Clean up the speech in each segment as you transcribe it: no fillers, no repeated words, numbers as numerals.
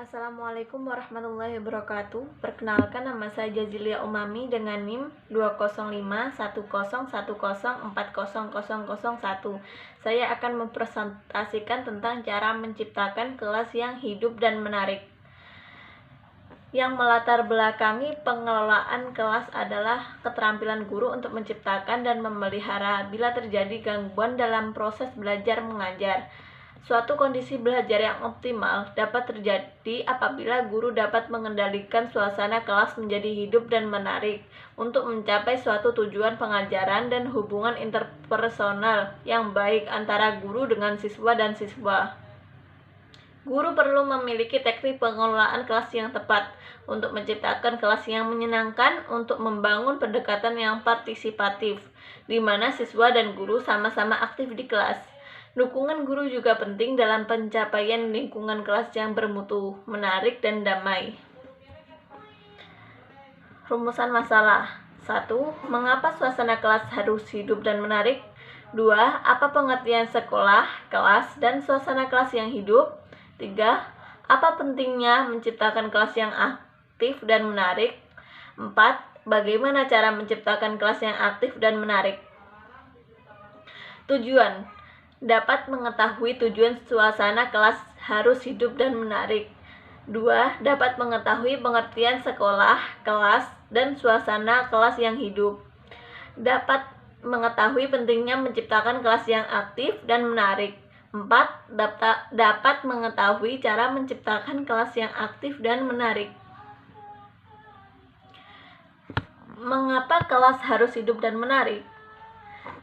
Assalamualaikum warahmatullahi wabarakatuh. Perkenalkan, nama saya Jazilia Umami dengan NIM 20510104001. Saya akan mempresentasikan tentang cara menciptakan kelas yang hidup dan menarik. Yang melatar belakangi pengelolaan kelas adalah keterampilan guru untuk menciptakan dan memelihara bila terjadi gangguan dalam proses belajar mengajar. Suatu kondisi belajar yang optimal dapat terjadi apabila guru dapat mengendalikan suasana kelas menjadi hidup dan menarik untuk mencapai suatu tujuan pengajaran dan hubungan interpersonal yang baik antara guru dengan siswa dan siswa. Guru perlu memiliki teknik pengelolaan kelas yang tepat untuk menciptakan kelas yang menyenangkan, untuk membangun pendekatan yang partisipatif, di mana siswa dan guru sama-sama aktif di kelas. Dukungan guru juga penting dalam pencapaian lingkungan kelas yang bermutu, menarik, dan damai. Rumusan masalah. 1. Mengapa suasana kelas harus hidup dan menarik? 2. Apa pengertian sekolah, kelas, dan suasana kelas yang hidup? 3. Apa pentingnya menciptakan kelas yang aktif dan menarik? 4. Bagaimana cara menciptakan kelas yang aktif dan menarik? Tujuan. Dapat mengetahui tujuan suasana kelas harus hidup dan menarik. 2. Dapat mengetahui pengertian sekolah, kelas, dan suasana kelas yang hidup. Dapat mengetahui pentingnya menciptakan kelas yang aktif dan menarik. 4. Dapat mengetahui cara menciptakan kelas yang aktif dan menarik. Mengapa kelas harus hidup dan menarik?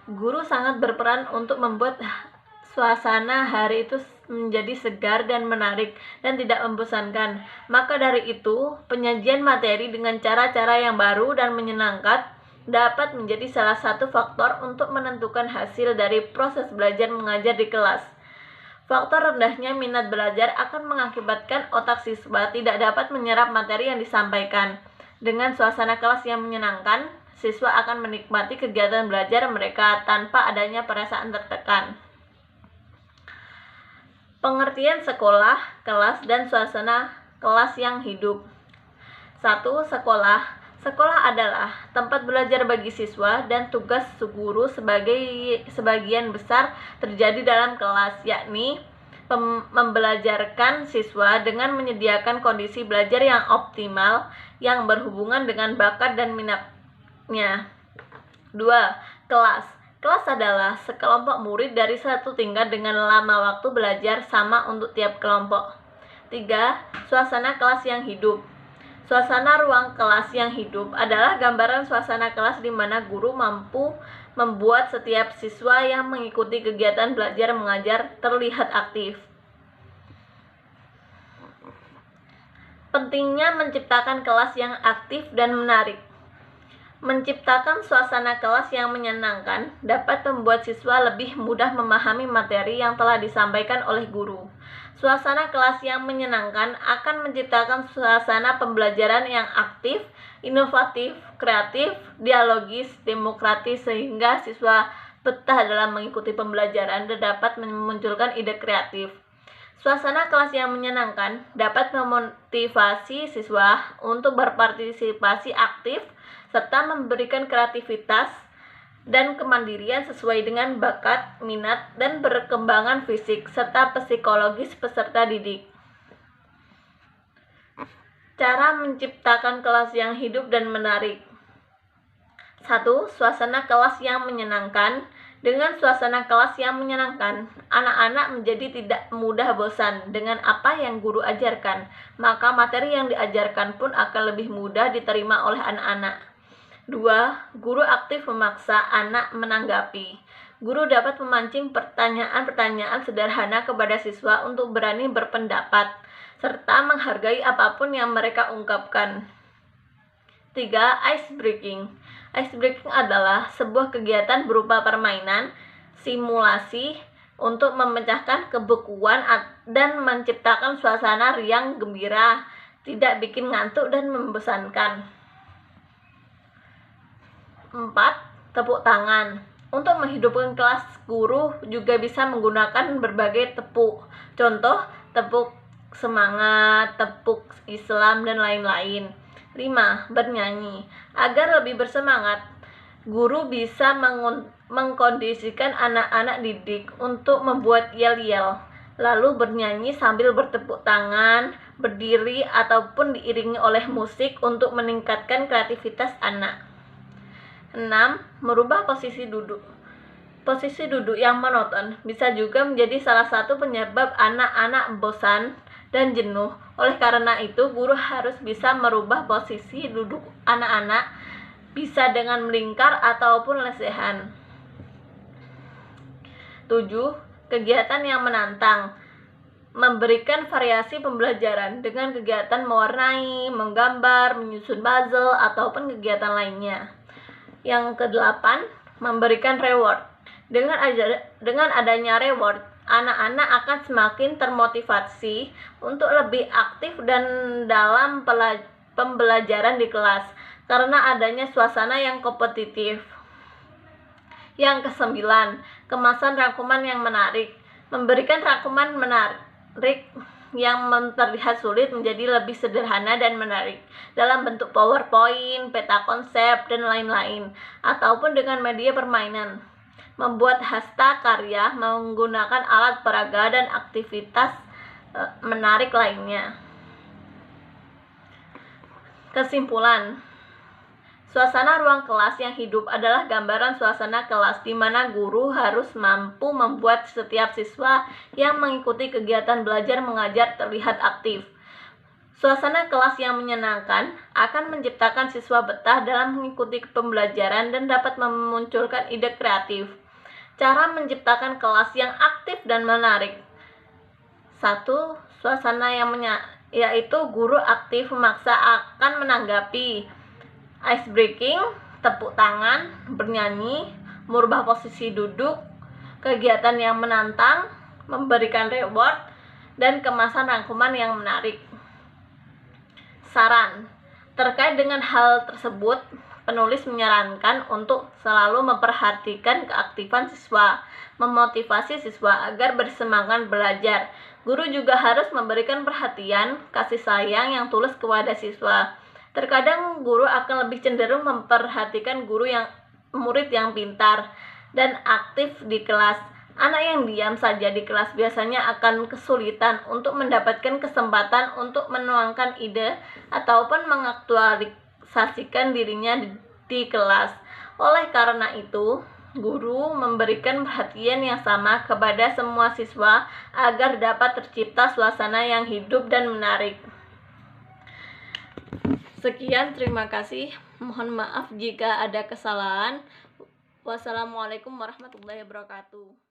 Guru sangat berperan untuk membuat suasana hari itu menjadi segar dan menarik dan tidak membosankan. Maka dari itu, penyajian materi dengan cara-cara yang baru dan menyenangkan dapat menjadi salah satu faktor untuk menentukan hasil dari proses belajar mengajar di kelas. Faktor rendahnya minat belajar akan mengakibatkan otak siswa tidak dapat menyerap materi yang disampaikan. Dengan suasana kelas yang menyenangkan, siswa akan menikmati kegiatan belajar mereka tanpa adanya perasaan tertekan. Pengertian sekolah, kelas, dan suasana kelas yang hidup. 1. Sekolah. Sekolah adalah tempat belajar bagi siswa dan tugas guru sebagian besar terjadi dalam kelas, yakni membelajarkan siswa dengan menyediakan kondisi belajar yang optimal yang berhubungan dengan bakat dan minatnya. 2. Kelas. Kelas adalah sekelompok murid dari satu tingkat dengan lama waktu belajar sama untuk tiap kelompok. 3. Suasana kelas yang hidup. Suasana ruang kelas yang hidup adalah gambaran suasana kelas di mana guru mampu membuat setiap siswa yang mengikuti kegiatan belajar mengajar terlihat aktif. Pentingnya menciptakan kelas yang aktif dan menarik. Menciptakan suasana kelas yang menyenangkan dapat membuat siswa lebih mudah memahami materi yang telah disampaikan oleh guru. Suasana kelas yang menyenangkan akan menciptakan suasana pembelajaran yang aktif, inovatif, kreatif, dialogis, demokratis, sehingga siswa betah dalam mengikuti pembelajaran dan dapat memunculkan ide kreatif. Suasana kelas yang menyenangkan dapat memotivasi siswa untuk berpartisipasi aktif serta memberikan kreativitas dan kemandirian sesuai dengan bakat, minat, dan perkembangan fisik serta psikologis peserta didik. Cara menciptakan kelas yang hidup dan menarik. 1. Suasana kelas yang menyenangkan. Dengan suasana kelas yang menyenangkan, anak-anak menjadi tidak mudah bosan dengan apa yang guru ajarkan, maka materi yang diajarkan pun akan lebih mudah diterima oleh anak-anak. 2. Guru aktif memaksa anak menanggapi. Guru dapat memancing pertanyaan-pertanyaan sederhana kepada siswa untuk berani berpendapat, serta menghargai apapun yang mereka ungkapkan. 3. Ice breaking. Ice breaking adalah sebuah kegiatan berupa permainan, simulasi, untuk memecahkan kebekuan dan menciptakan suasana riang gembira, tidak bikin ngantuk dan membosankan. 4. Tepuk tangan. Untuk menghidupkan kelas, guru juga bisa menggunakan berbagai tepuk. Contoh, tepuk semangat, tepuk Islam, dan lain-lain. 5. Bernyanyi. Agar lebih bersemangat, guru bisa mengkondisikan anak-anak didik untuk membuat yel-yel, lalu bernyanyi sambil bertepuk tangan, berdiri, ataupun diiringi oleh musik untuk meningkatkan kreativitas anak. 6. Merubah posisi duduk. Posisi duduk yang monoton bisa juga menjadi salah satu penyebab anak-anak bosan dan jenuh. Oleh karena itu, guru harus bisa merubah posisi duduk anak-anak, bisa dengan melingkar ataupun lesehan. 7. Kegiatan yang menantang. Memberikan variasi pembelajaran dengan kegiatan mewarnai, menggambar, menyusun puzzle, ataupun kegiatan lainnya. Yang ke-8, memberikan reward. Dengan adanya reward, anak-anak akan semakin termotivasi untuk lebih aktif dan dalam pembelajaran di kelas karena adanya suasana yang kompetitif. Yang ke-9, kemasan rangkuman yang menarik. Memberikan rangkuman menarik yang terlihat sulit menjadi lebih sederhana dan menarik dalam bentuk PowerPoint, peta konsep, dan lain-lain, ataupun dengan media permainan. Membuat hasta karya menggunakan alat peraga dan aktivitas menarik lainnya. Kesimpulan, suasana ruang kelas yang hidup adalah gambaran suasana kelas di mana guru harus mampu membuat setiap siswa yang mengikuti kegiatan belajar mengajar terlihat aktif. Suasana kelas yang menyenangkan akan menciptakan siswa betah dalam mengikuti pembelajaran dan dapat memunculkan ide kreatif. Cara menciptakan kelas yang aktif dan menarik. 1. Suasana yang yaitu guru aktif memaksa akan menanggapi. Ice breaking, tepuk tangan, bernyanyi, merubah posisi duduk, kegiatan yang menantang, memberikan reward, dan kemasan rangkuman yang menarik. Saran. Terkait dengan hal tersebut, penulis menyarankan untuk selalu memperhatikan keaktifan siswa, memotivasi siswa agar bersemangat belajar. Guru juga harus memberikan perhatian, kasih sayang yang tulus kepada siswa. Terkadang guru akan lebih cenderung memperhatikan murid yang pintar dan aktif di kelas. Anak yang diam saja di kelas biasanya akan kesulitan untuk mendapatkan kesempatan untuk menuangkan ide ataupun mengaktualisasikan dirinya di kelas. Oleh karena itu, guru memberikan perhatian yang sama kepada semua siswa agar dapat tercipta suasana yang hidup dan menarik. Sekian, terima kasih. Mohon maaf jika ada kesalahan. Wassalamualaikum warahmatullahi wabarakatuh.